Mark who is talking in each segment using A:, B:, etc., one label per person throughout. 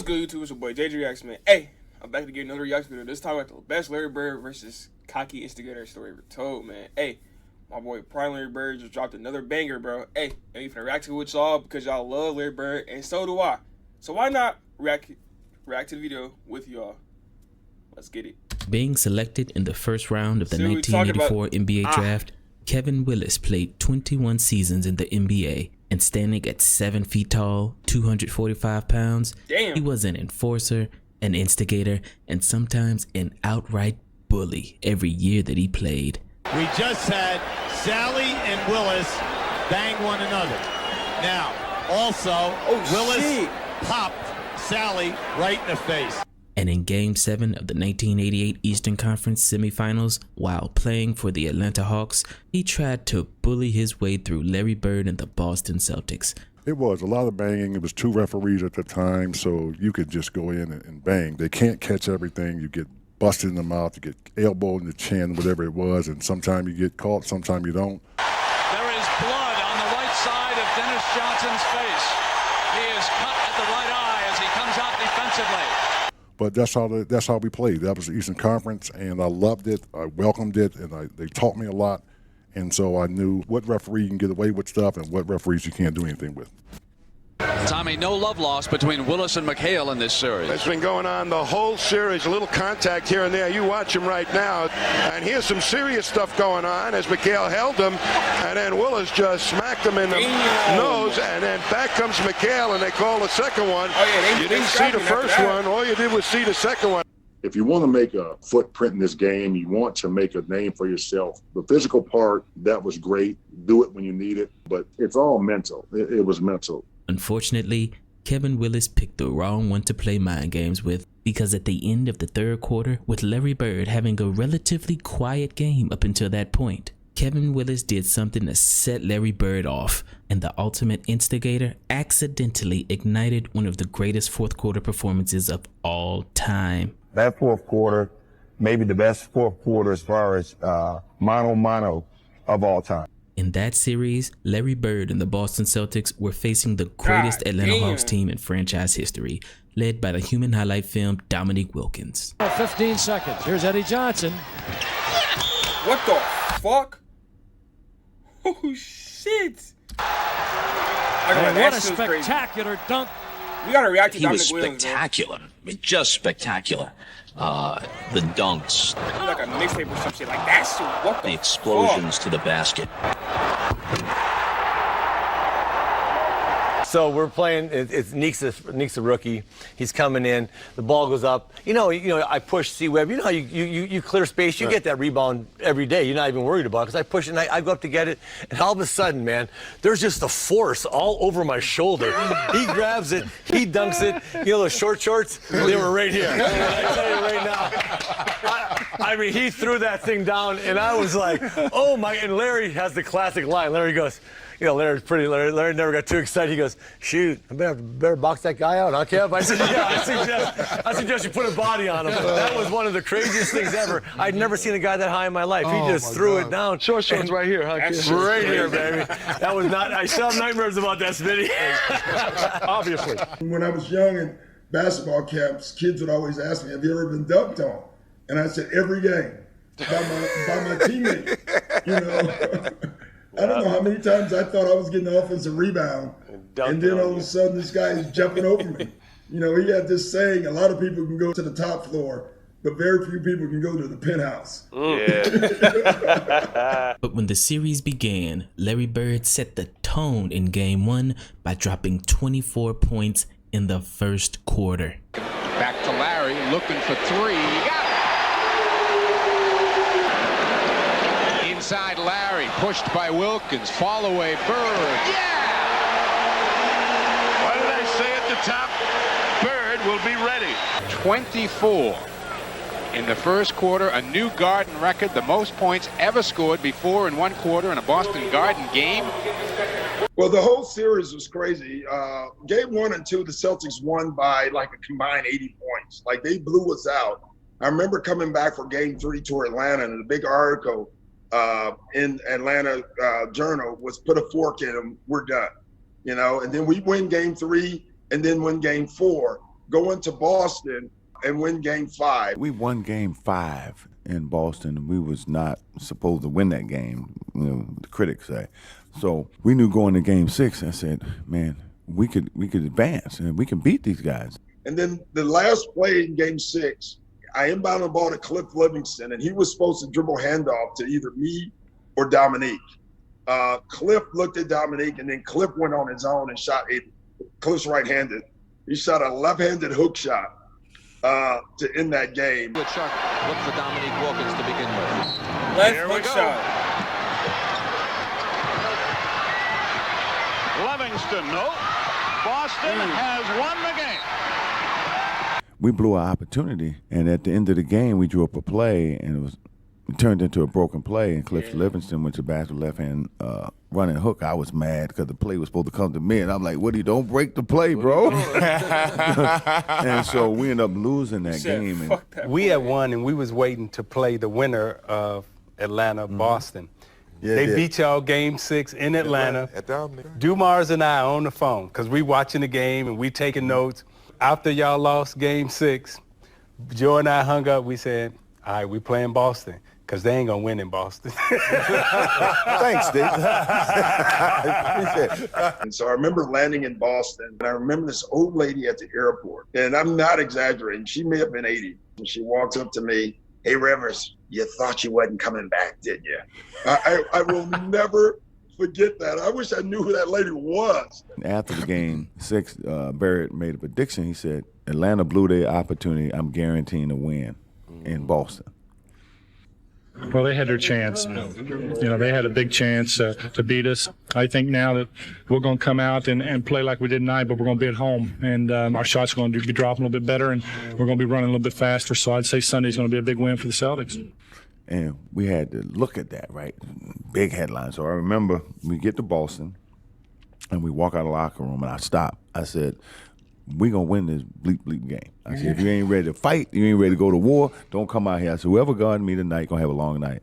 A: good, YouTube? It's your boy JJ Reacts, man. Hey, I'm back to get another reaction video. This time about the best Larry Bird versus cocky instigator story ever told, man. Hey, my boy Prime Larry Bird just dropped another banger, bro. Hey, and we finna react to it with y'all because y'all love Larry Bird, and so do I. So why not react to the video with y'all? Let's get it.
B: Being selected in the first round of the 1984 NBA draft, Kevin Willis played 21 seasons in the NBA, and standing at 7 feet tall, 245 pounds, he was an enforcer, an instigator, and sometimes an outright bully every year that he played.
C: We just had Sally and Willis bang one another. Now, also, Willis popped Sally right in the face.
B: And in Game 7 of the 1988 Eastern Conference semifinals, while playing for the Atlanta Hawks, he tried to bully his way through Larry Bird and the Boston Celtics.
D: It was a lot of banging. It was 2 referees at the time, so you could just go in and bang. They can't catch everything. You get busted in the mouth, you get elbowed in the chin, whatever it was, and sometimes you get caught, sometimes you don't.
E: There is blood on the right side of Dennis Johnson's face. He is cut at the right eye as he comes out defensively.
D: But that's how we played. That was the Eastern Conference, and I loved it. I welcomed it, and they taught me a lot. And so I knew what referee can get away with stuff and what referees you can't do anything with.
E: Tommy, no love lost between Willis and McHale in this series.
F: It's been going on the whole series, a little contact here and there. You watch him right now, and here's some serious stuff going on as McHale held him, and then Willis just smacked him in the nose, and then back comes McHale, and they call the second one. You didn't see the first one. All you did was see the second one.
D: If you want to make a footprint in this game, you want to make a name for yourself. The physical part, that was great. Do it when you need it, but it's all mental. It was mental.
B: Unfortunately, Kevin Willis picked the wrong one to play mind games with, because at the end of the third quarter, with Larry Bird having a relatively quiet game up until that point, Kevin Willis did something to set Larry Bird off, and the ultimate instigator accidentally ignited one of the greatest fourth quarter performances of all time.
G: That fourth quarter, maybe the best fourth quarter as far as mano of all time.
B: In that series, Larry Bird and the Boston Celtics were facing the greatest Atlanta Hawks team in franchise history, led by the human highlight film Dominique Wilkins.
H: 15 seconds. Here's Eddie Johnson.
A: What the fuck? Oh shit!
H: And what a spectacular dunk.
A: We gotta react to
I: He was
A: Dominique
I: spectacular. I mean, just spectacular. The dunks.
A: Like a mixtape or some shit like that. Shit, what the
I: explosions to the basket.
J: So we're playing. It's Neek's a rookie. He's coming in. The ball goes up. You know. I push C-Web. You know how you clear space. You get that rebound every day. You're not even worried about it, because I push it and I go up to get it, and all of a sudden, man, there's just a force all over my shoulder. He grabs it. He dunks it. You know those short shorts? They were right here. I tell you right now. I mean, he threw that thing down, and I was like, oh my! And Larry has the classic line. Larry goes, you know, Larry never got too excited. He goes, shoot, I better box that guy out, huh, Kev? I said, yeah, I suggest you put a body on him. That was one of the craziest things ever. I'd never seen a guy that high in my life. He just threw it down.
F: Short shorts right here, huh, kid?
J: Right here, baby. That was not, I still have nightmares about that, Smitty. Obviously.
K: When I was young in basketball camps, kids would always ask me, have you ever been dunked on? And I said, every game, by my teammate, you know. I don't know how many times I thought I was getting the offensive rebound, and then all of a sudden this guy is jumping over me. You know, he had this saying, a lot of people can go to the top floor, but very few people can go to the penthouse.
B: Yeah. But when the series began, Larry Bird set the tone in Game 1 by dropping 24 points in the first quarter.
E: Back to Larry, looking for three. He got it! Inside Larry, pushed by Wilkins, fall away Bird. Yeah!
F: What did I say at the top? Bird will be ready.
E: 24 in the first quarter, a new Garden record, the most points ever scored before in one quarter in a Boston Garden game.
K: Well, the whole series was crazy. Game 1 and 2, the Celtics won by like a combined 80 points. Like, they blew us out. I remember coming back for Game 3 to Atlanta, and the big article in Atlanta Journal was put a fork in them, we're done, you know. And then we win Game 3 and then win Game 4, go into Boston and win Game 5.
L: We won Game 5 in Boston, and we was not supposed to win that game, the critics say. So we knew going to Game 6, I said, man, we could advance and we can beat these guys.
K: And then the last play in Game 6, I inbounded the ball to Cliff Livingston, and he was supposed to dribble handoff to either me or Dominique. Cliff looked at Dominique, and then Cliff went on his own and shot Cliff's right-handed. He shot a left-handed hook shot to end that game.
M: Good shot. Look for Dominique Wilkins to begin with.
A: Left hook shot.
C: Livingston, no. Boston has won the game.
L: We blew our opportunity, and at the end of the game, we drew up a play, and it turned into a broken play, and Cliff Livingston went to basket left-hand running hook. I was mad because the play was supposed to come to me, and I'm like, Woody, don't break the play, bro. And so we ended up losing that game. And
N: we had won, and we was waiting to play the winner of Atlanta-Boston.
L: Yeah,
N: they beat y'all Game 6 in Atlanta. Dumars and I on the phone because we watching the game and we taking notes. After y'all lost Game 6, Joe and I hung up. We said, all right, we playing Boston because they ain't going to win in Boston.
L: Thanks, Steve.
K: And so I remember landing in Boston, and I remember this old lady at the airport, and I'm not exaggerating. She may have been 80. And she walks up to me, hey, Rivers, you thought you wasn't coming back, didn't you? I will never forget that. I wish I knew who that lady was.
L: After the Game 6, Barrett made a prediction. He said, Atlanta blew their opportunity. I'm guaranteeing a win in Boston.
O: Well, they had their chance. They had a big chance to beat us. I think now that we're going to come out and play like we did tonight, but we're going to be at home. And our shots are going to be dropping a little bit better, and we're going to be running a little bit faster. So I'd say Sunday's going to be a big win for the Celtics.
L: And we had to look at that, right? Big headline. So I remember we get to Boston, and we walk out of the locker room, and I stopped. I said, we going to win this bleep game. I said, if you ain't ready to fight, you ain't ready to go to war, don't come out here. I said, whoever guarded me tonight going to have a long night.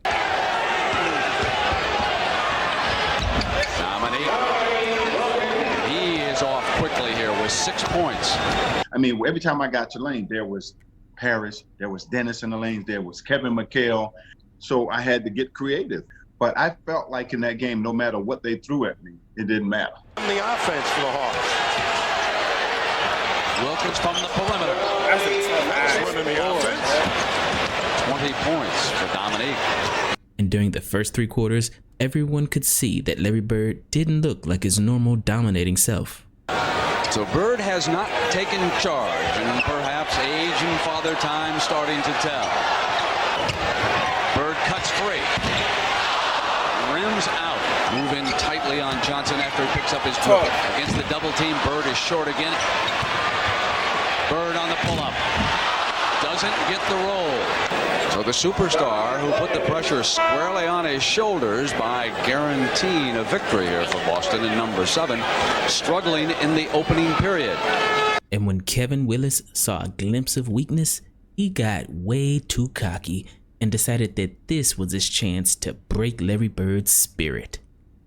E: Dominique, he is off quickly here with 6 points.
P: I mean, every time I got to lane, there was Parrish, there was Dennis in the lanes, there was Kevin McHale. So I had to get creative. But I felt like in that game, no matter what they threw at me, it didn't matter.
C: The offense for the Hawks.
M: Wilkins from the perimeter.
C: Running the offense.
M: 20 points for Dominique.
B: And during the first 3 quarters, everyone could see that Larry Bird didn't look like his normal dominating self.
M: So Bird has not taken charge, and perhaps age and father time starting to tell. Bird cuts free. Rims out. Moving tightly on Johnson after he picks up his dribble. Against the double team, Bird is short again. Bird on the pull-up. Doesn't get the roll. So the superstar who put the pressure squarely on his shoulders by guaranteeing a victory here for Boston in number 7, struggling in the opening period.
B: And when Kevin Willis saw a glimpse of weakness, he got way too cocky and decided that this was his chance to break Larry Bird's spirit.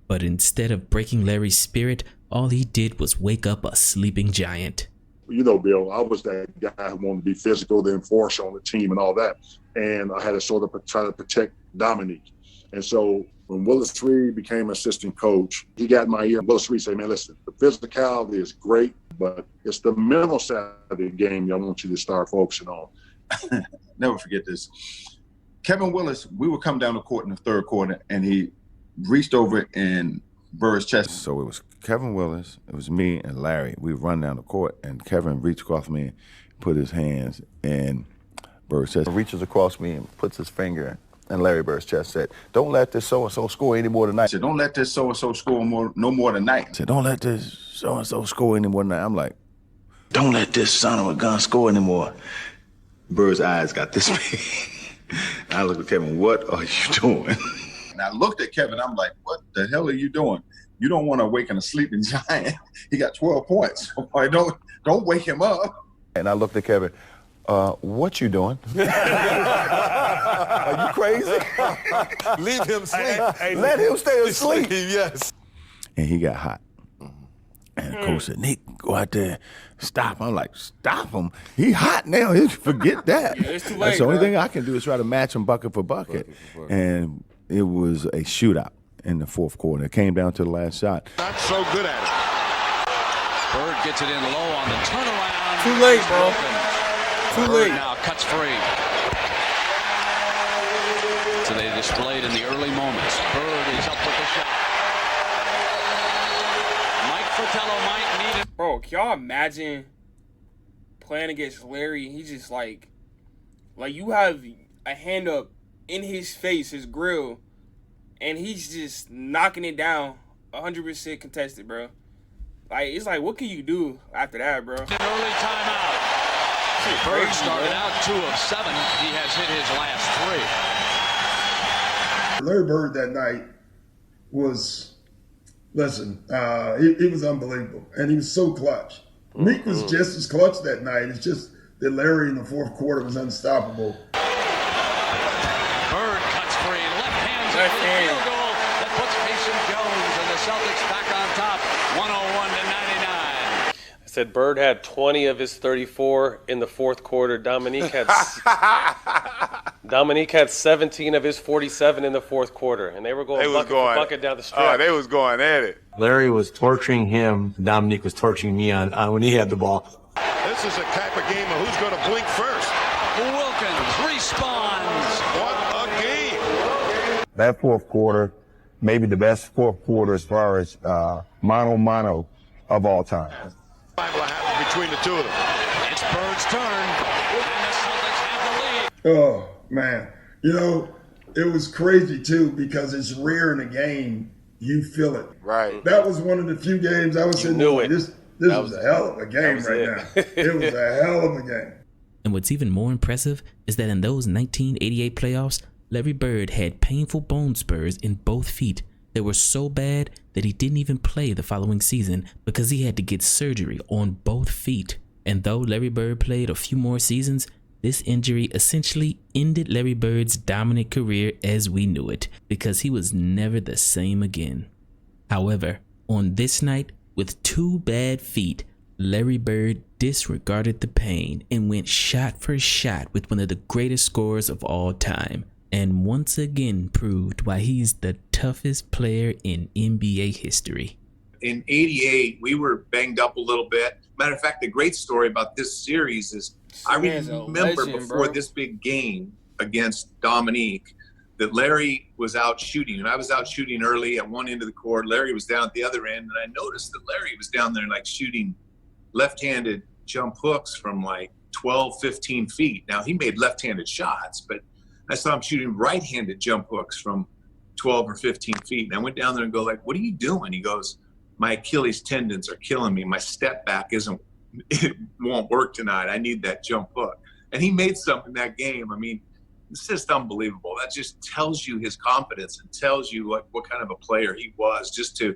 B: But instead of breaking Larry's spirit, all he did was wake up a sleeping giant.
D: You know, Bill, I was that guy who wanted to be physical, the enforcer on the team and all that. And I had to sort of try to protect Dominique. And so when Willis Reed became assistant coach, he got in my ear. Willis Reed said, man, listen, the physicality is great, but it's the mental side of the game I want you to start focusing on.
P: Never forget this. Kevin Willis, we would come down the court in the third quarter, and he reached over in Bird's chest.
L: So it was Kevin Willis, it was me and Larry. We run down the court, and Kevin reached across me and put his hands in Bird's chest. He reaches across me and puts his finger in Larry Bird's chest, said, don't let this so-and-so score any more tonight.
P: I said, don't let this so-and-so score no more tonight.
L: I said, don't let this so-and-so score any more tonight. I'm like,
Q: don't let this son of a gun score anymore. Bird's eyes got this big. I looked at Kevin, what are you doing?
P: And I looked at Kevin, I'm like, what the hell are you doing? You don't want to awaken a sleeping giant. He got 12 points. Don't wake him up.
L: And I looked at Kevin, what you doing? Are you crazy?
J: Leave him sleep.
L: Let him stay asleep.
J: Yes.
L: And he got hot. And the coach said, Nick, go out there, stop him. I'm like, stop him? He hot now. Forget that.
A: Yeah, it's too late,
L: That's the only
A: bro.
L: thing I can do is try to match him bucket for bucket. And it was a shootout in the fourth quarter. It came down to the last shot.
F: Not so good at it.
M: Bird gets it in low on the turnaround.
A: Too late, bro. Too
M: Bird
A: late.
M: now cuts free. So they displayed in the early moments. Bird is up with the shot. Mike Fratello might need it.
A: Bro, can y'all imagine playing against Larry? He's just like you have a hand up in his face, his grill, and he's just knocking it down 100% contested, bro. Like, it's like, what can you do after that, bro?
M: An early timeout. Bird started out 2 of 7. He has hit his last 3.
K: Larry Bird that night was, listen, he was unbelievable, and he was so clutch. Meek was just as clutch that night. It's just that Larry in the fourth quarter was unstoppable.
M: Bird cuts free, left hand field goal that puts Mason Jones and the Celtics back on top, 101-99.
R: I said Bird had 20 of his 34 in the fourth quarter. Dominique had 17 of his 47 in the fourth quarter, and they were going bucket for bucket down the stretch.
F: Oh, they was going at it.
J: Larry was torturing him. Dominique was torturing me on when he had the ball.
F: This is a type of game of who's going to blink first.
M: Wilkins responds.
F: What a game.
G: That fourth quarter, maybe the best fourth quarter as far as mano of all time.
F: What will happen between the two of them?
M: It's Bird's turn, and the Celtics have the lead.
K: Oh, man. You know, it was crazy, too, because it's rare in a game you feel it.
F: Right.
K: That was one of the few games I was saying, this was a hell of a game right now. It was a hell of a game.
B: And what's even more impressive is that in those 1988 playoffs, Larry Bird had painful bone spurs in both feet that were so bad that he didn't even play the following season because he had to get surgery on both feet. And though Larry Bird played a few more seasons, this injury essentially ended Larry Bird's dominant career as we knew it, because he was never the same again. However, on this night, with 2 bad feet, Larry Bird disregarded the pain and went shot for shot with one of the greatest scorers of all time, and once again proved why he's the toughest player in NBA history.
S: In '88, we were banged up a little bit. Matter of fact, the great story about this series is I remember before this big game against Dominique that Larry was out shooting, and I was out shooting early at one end of the court. Larry was down at the other end, and I noticed that Larry was down there like shooting left-handed jump hooks from like 12, 15 feet. Now, he made left-handed shots, but I saw him shooting right-handed jump hooks from 12 or 15 feet. And I went down there and go like, what are you doing? He goes, my Achilles tendons are killing me. My step back it won't work tonight. I need that jump hook. And he made something that game. I mean, it's just unbelievable. That just tells you his confidence and tells you what kind of a player he was, just to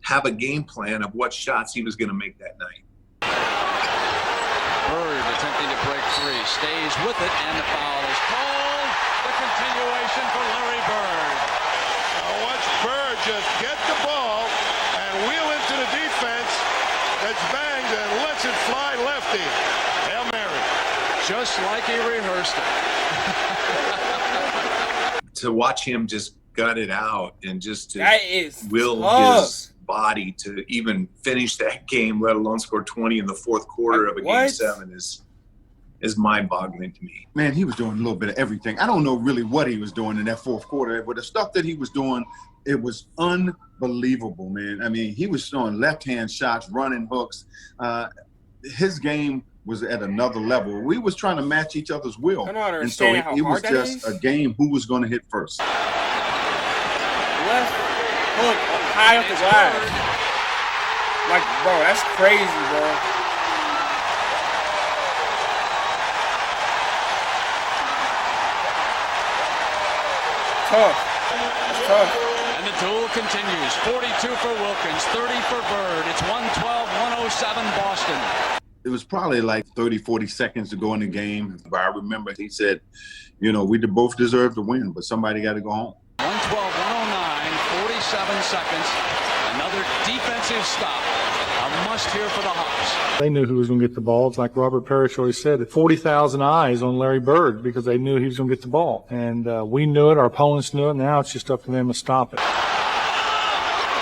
S: have a game plan of what shots he was going to make that night.
M: Bird attempting to break free, stays with it, and the foul is called. The continuation for Larry Bird.
F: Now watch Bird just get the ball and wheel into the defense. That's banged and lets it fly lefty. Hail Mary.
M: Just like he rehearsed it.
S: To watch him just gut it out and just to will his body to even finish that game, let alone score 20 in the fourth quarter of a Game 7 is mind-boggling to me.
P: Man, he was doing a little bit of everything. I don't know really what he was doing in that fourth quarter, but the stuff that he was doing, it was unbelievable, man. I mean, he was throwing left-hand shots, running hooks. His game was at another level. We was trying to match each other's will. And so it was just a game who was going to hit first.
A: Left hook high up the glass. Like, bro, that's crazy, bro. Tough. That's tough.
M: And the duel continues. 42 for Wilkins, 30 for Bird. It's 112-107 Boston.
P: It was probably like 30, 40 seconds to go in the game. But I remember he said, you know, we both deserve to win, but somebody got to go home.
M: 112-109, 47 seconds. Another defensive stop must hear for the Hawks.
O: They knew who was going to get the ball. It's like Robert Parrish always said, 40,000 eyes on Larry Bird because they knew he was going to get the ball. And we knew it, our opponents knew it, now it's just up to them to stop it.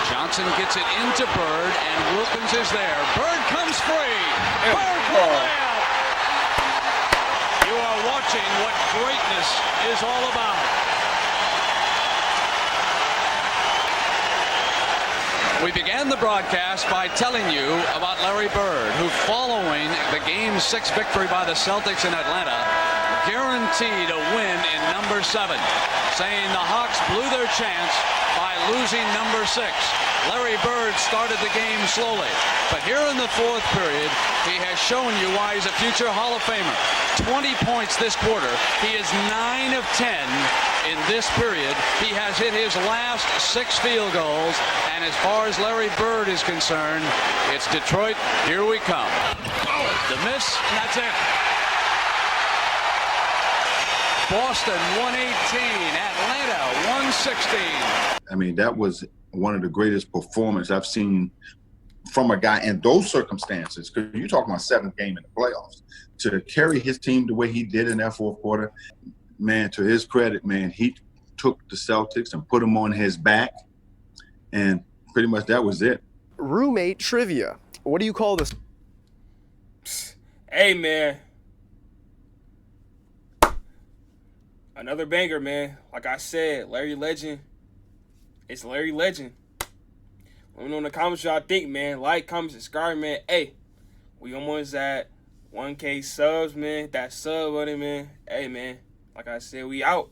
M: Johnson gets it into Bird, and Wilkins is there. Bird comes free. Bird for the layup. You are watching what greatness is all about. We began the broadcast by telling you about Larry Bird, who, following the Game 6 victory by the Celtics in Atlanta, guaranteed a win in number 7, saying the Hawks blew their chance by losing number 6. Larry Bird started the game slowly, but here in the fourth period, he has shown you why he's a future Hall of Famer. 20 points this quarter. He is 9 of 10 in this period. He has hit his last 6 field goals, and as far as Larry Bird is concerned, it's Detroit, here we come. The miss, and that's it. Boston 118, Atlanta 116.
P: I mean, that was one of the greatest performances I've seen from a guy in those circumstances, because you're talking about 7th game in the playoffs. To carry his team the way he did in that fourth quarter, man, to his credit, man, he took the Celtics and put them on his back, and pretty much that was it.
T: Roommate trivia. What do you call this?
A: Hey, man. Another banger, man. Like I said, Larry Legend. It's Larry Legend. Let me know in the comments what y'all think, man. Like, comment, subscribe, man. Hey, we almost at 1K subs, man. That sub button, man. Hey, man. Like I said, we out.